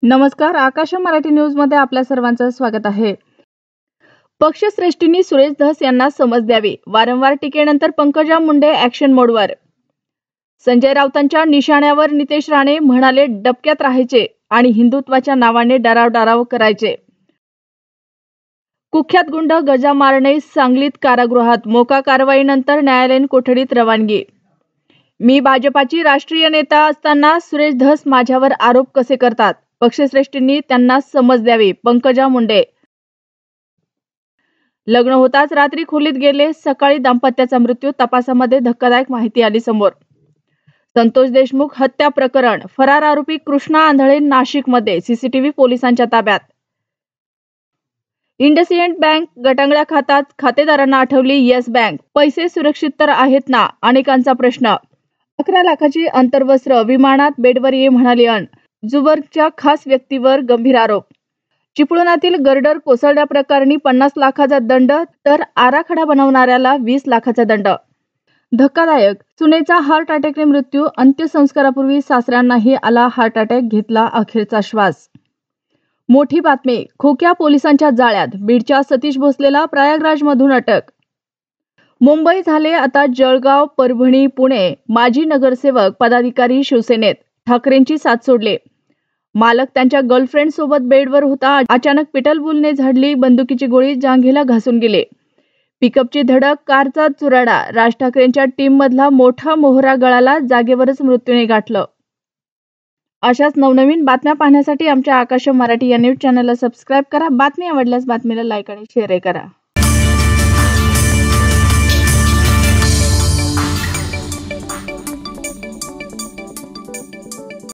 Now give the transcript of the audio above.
नमस्कार, आकाश मराठी न्यूज मध्ये आपल्या सर्वांचं स्वागत आहे। पक्षश्रेष्ठींनी सुरेश धस यांना समज द्यावी, वारंवार टीकेनंतर पंकजा मुंडे ऍक्शन मोडवर। संजय राऊतांच्या निशाण्यावर नितेश राणे म्हणाले, डबक्यात राहायचे आणि हिंदुत्वाच्या नावाने डराव करायचे। कुख्यात गुंड गजा मारणे सांगलीत कारागृहात, मोका कारवाईनंतर न्यायालयीन कोठडीत रवानगी। मी भाजपाची राष्ट्रीय नेता असताना सुरेश धस माझ्यावर आरोप कसे करतात? पक्षश्रेष्ठींनी त्यांना समज द्यावी, पंकजा मुंडे। लग्न होताच रात्री खोलीत गेले, सकाळी दाम्पत्याचा मृत्यू, तपासामध्ये धक्कादायक माहिती आली समोर। संतोष देशमुख हत्या प्रकरण, फरार आरोपी कृष्णा आंधळे नाशिकमध्ये, सीसीटीव्ही पोलिसांच्या ताब्यात। इंडसइंड बँक गटांगळ्या खातात, खातेदारांना आठवली येस बँक, पैसे सुरक्षित तर आहेत ना? अनेकांचा प्रश्न। 11 लाखाची अंतर्वस्त्र विमानात बेडवर ये म्हणाली अन जुबर्गच्या खास व्यक्तीवर गंभीर आरोप। चिपळुणातील गर्डर कोसळल्याप्रकरणी 50 लाखाचा दंड तर आराखडा बनवणाऱ्याला 20 लाखाचा दंड। धक्कादायक, सुनेचा हार्ट अटॅकने मृत्यू, अंत्यसंस्कारापूर्वी सासऱ्यांनाही आला हार्ट अटॅक, घेतला अखेरचा श्वास। मोठी बातमी, खोक्या पोलिसांच्या जाळ्यात, बीडच्या सतीश भोसलेला प्रयागराजमधून अटक। मुंबई झाले आता जळगाव, परभणी, पुणे, माजी नगरसेवक पदाधिकारी शिवसेनेत, ठाकरेंची साथ सोडले। मालक त्यांच्या गर्लफ्रेंड सोबत बेडवर होता, अचानक पिटलबुलने झाडली बंदुकीची गोळी, जांघेला घासून गेले। पिकअपची धडक, कारचा चुराडा, राज ठाकरेंच्या टीम मधला मोठा मोहरा गळाला, जागेवरच मृत्यूने गाठलं। अशाच नवनवीन बातम्या पाहण्यासाठी आमच्या आकाश मराठी या न्यूज चॅनलला सबस्क्राईब करा। बातमी आवडल्यास बातमीला लाईक आणि शेअर करा।